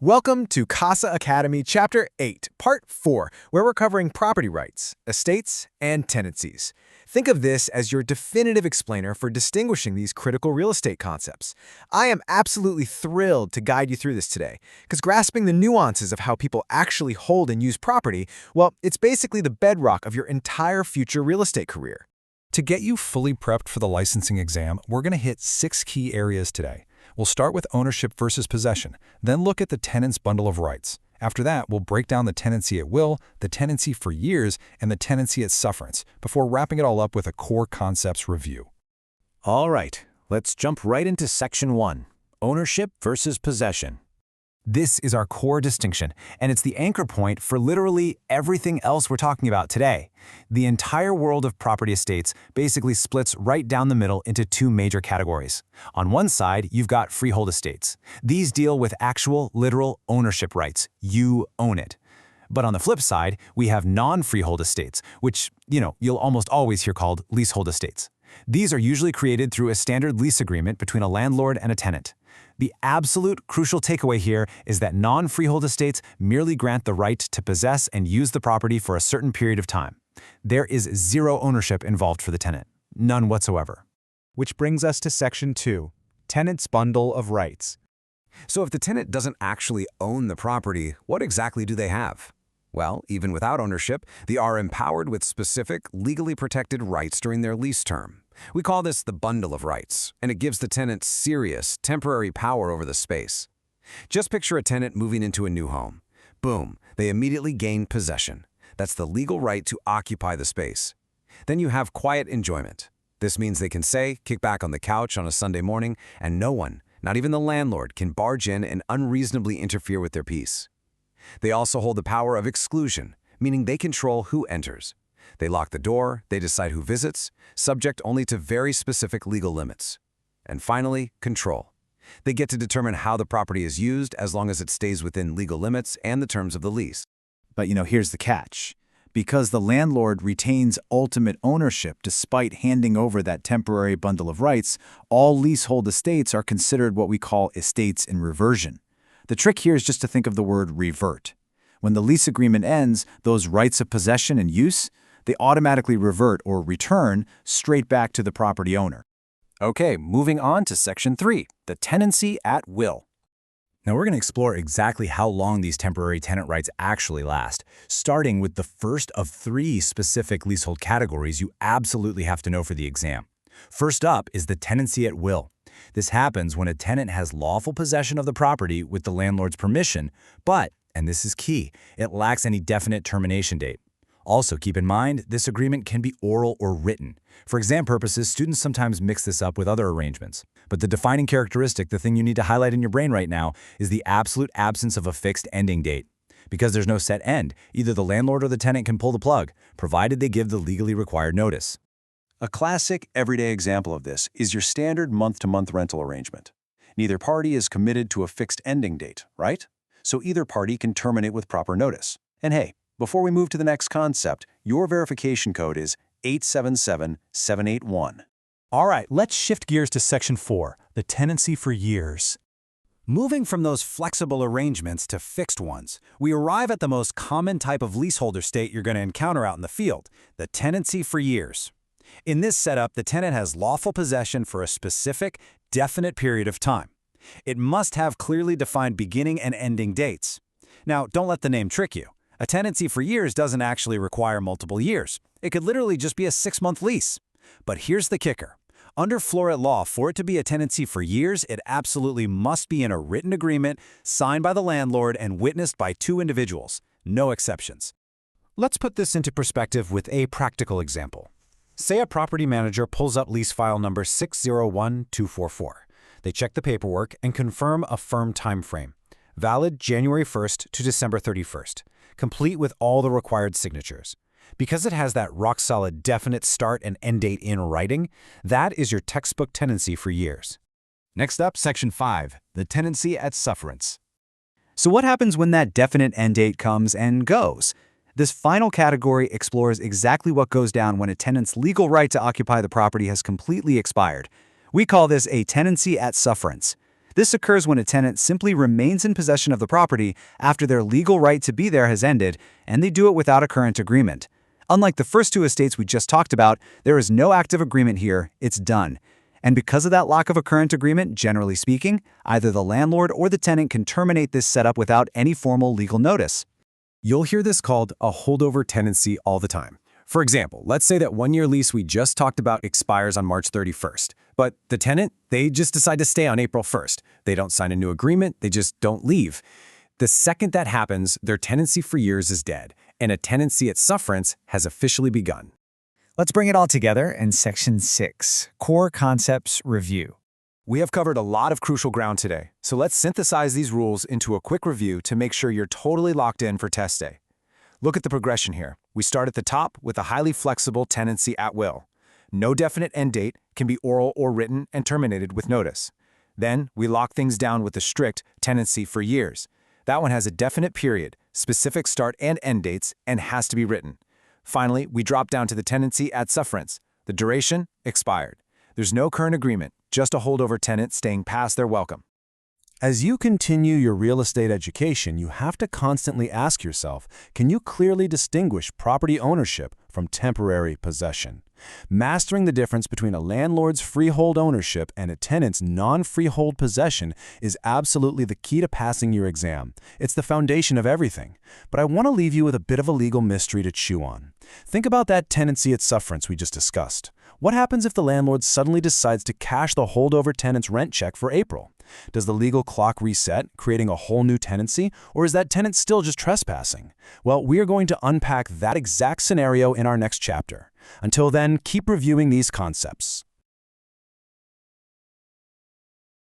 Welcome to Casa Academy Chapter 8, Part 4, where we're covering property rights, estates, and tenancies. Think of this as your definitive explainer for distinguishing these critical real estate concepts. I am absolutely thrilled to guide you through this today, because grasping the nuances of how people actually hold and use property, well, it's basically the bedrock of your entire future real estate career. To get you fully prepped for the licensing exam, we're going to hit 6 key areas today. We'll start with ownership versus possession, then look at the tenant's bundle of rights. After that, we'll break down the tenancy at will, the tenancy for years, and the tenancy at sufferance, before wrapping it all up with a core concepts review. All right, let's jump right into Section 1, ownership versus possession. This is our core distinction, and it's the anchor point for literally everything else we're talking about today. The entire world of property estates basically splits right down the middle into 2 major categories. On one side, you've got freehold estates. These deal with actual, literal ownership rights. You own it. But on the flip side, we have non-freehold estates, which, you'll almost always hear called leasehold estates. These are usually created through a standard lease agreement between a landlord and a tenant. The absolute crucial takeaway here is that non-freehold estates merely grant the right to possess and use the property for a certain period of time. There is zero ownership involved for the tenant, none whatsoever. Which brings us to Section 2, tenant's bundle of rights. So if the tenant doesn't actually own the property, what exactly do they have? Well, even without ownership, they are empowered with specific, legally protected rights during their lease term. We call this the bundle of rights, and it gives the tenant serious, temporary power over the space. Just picture a tenant moving into a new home. Boom, they immediately gain possession. That's the legal right to occupy the space. Then you have quiet enjoyment. This means they can kick back on the couch on a Sunday morning, and no one, not even the landlord, can barge in and unreasonably interfere with their peace. They also hold the power of exclusion, meaning they control who enters. They lock the door, they decide who visits, subject only to very specific legal limits. And finally, control. They get to determine how the property is used as long as it stays within legal limits and the terms of the lease. But here's the catch. Because the landlord retains ultimate ownership despite handing over that temporary bundle of rights, all leasehold estates are considered what we call estates in reversion. The trick here is just to think of the word revert. When the lease agreement ends, those rights of possession and use, they automatically revert or return straight back to the property owner. Okay, moving on to Section 3, the tenancy at will. Now we're going to explore exactly how long these temporary tenant rights actually last, starting with the first of 3 specific leasehold categories you absolutely have to know for the exam. First up is the tenancy at will. This happens when a tenant has lawful possession of the property with the landlord's permission, but, and this is key, it lacks any definite termination date. Also, keep in mind, this agreement can be oral or written. For exam purposes, students sometimes mix this up with other arrangements. But the defining characteristic, the thing you need to highlight in your brain right now, is the absolute absence of a fixed ending date. Because there's no set end, either the landlord or the tenant can pull the plug, provided they give the legally required notice. A classic, everyday example of this is your standard month-to-month rental arrangement. Neither party is committed to a fixed ending date, right? So either party can terminate with proper notice. And hey, before we move to the next concept, your verification code is 877781. All right, let's shift gears to Section 4, the tenancy for years. Moving from those flexible arrangements to fixed ones, we arrive at the most common type of leaseholder estate you're going to encounter out in the field, the tenancy for years. In this setup, the tenant has lawful possession for a specific, definite period of time. It must have clearly defined beginning and ending dates. Now, don't let the name trick you. A tenancy for years doesn't actually require multiple years. It could literally just be a 6-month lease. But here's the kicker. Under Florida law, for it to be a tenancy for years, it absolutely must be in a written agreement signed by the landlord and witnessed by 2 individuals. No exceptions. Let's put this into perspective with a practical example. Say a property manager pulls up lease file number 601244. They check the paperwork and confirm a firm time frame, valid January 1st to December 31st, complete with all the required signatures. Because it has that rock-solid definite start and end date in writing, that is your textbook tenancy for years. Next up, Section 5, the tenancy at sufferance. So what happens when that definite end date comes and goes? This final category explores exactly what goes down when a tenant's legal right to occupy the property has completely expired. We call this a tenancy at sufferance. This occurs when a tenant simply remains in possession of the property after their legal right to be there has ended, and they do it without a current agreement. Unlike the first two estates we just talked about, there is no active agreement here, it's done. And because of that lack of a current agreement, generally speaking, either the landlord or the tenant can terminate this setup without any formal legal notice. You'll hear this called a holdover tenancy all the time. For example, let's say that one-year lease we just talked about expires on March 31st, but the tenant, they just decide to stay on April 1st. They don't sign a new agreement, they just don't leave. The second that happens, their tenancy for years is dead, and a tenancy at sufferance has officially begun. Let's bring it all together in Section 6, Core Concepts Review. We have covered a lot of crucial ground today, so let's synthesize these rules into a quick review to make sure you're totally locked in for test day. Look at the progression here. We start at the top with a highly flexible tenancy at will. No definite end date, can be oral or written, and terminated with notice. Then, we lock things down with the strict tenancy for years. That one has a definite period, specific start and end dates, and has to be written. Finally, we drop down to the tenancy at sufferance. The duration, expired. There's no current agreement, just a holdover tenant staying past their welcome. As you continue your real estate education, you have to constantly ask yourself, can you clearly distinguish property ownership from temporary possession? Mastering the difference between a landlord's freehold ownership and a tenant's non-freehold possession is absolutely the key to passing your exam. It's the foundation of everything. But I want to leave you with a bit of a legal mystery to chew on. Think about that tenancy at sufferance we just discussed. What happens if the landlord suddenly decides to cash the holdover tenant's rent check for April? Does the legal clock reset, creating a whole new tenancy, or is that tenant still just trespassing? Well, we are going to unpack that exact scenario in our next chapter. Until then, keep reviewing these concepts.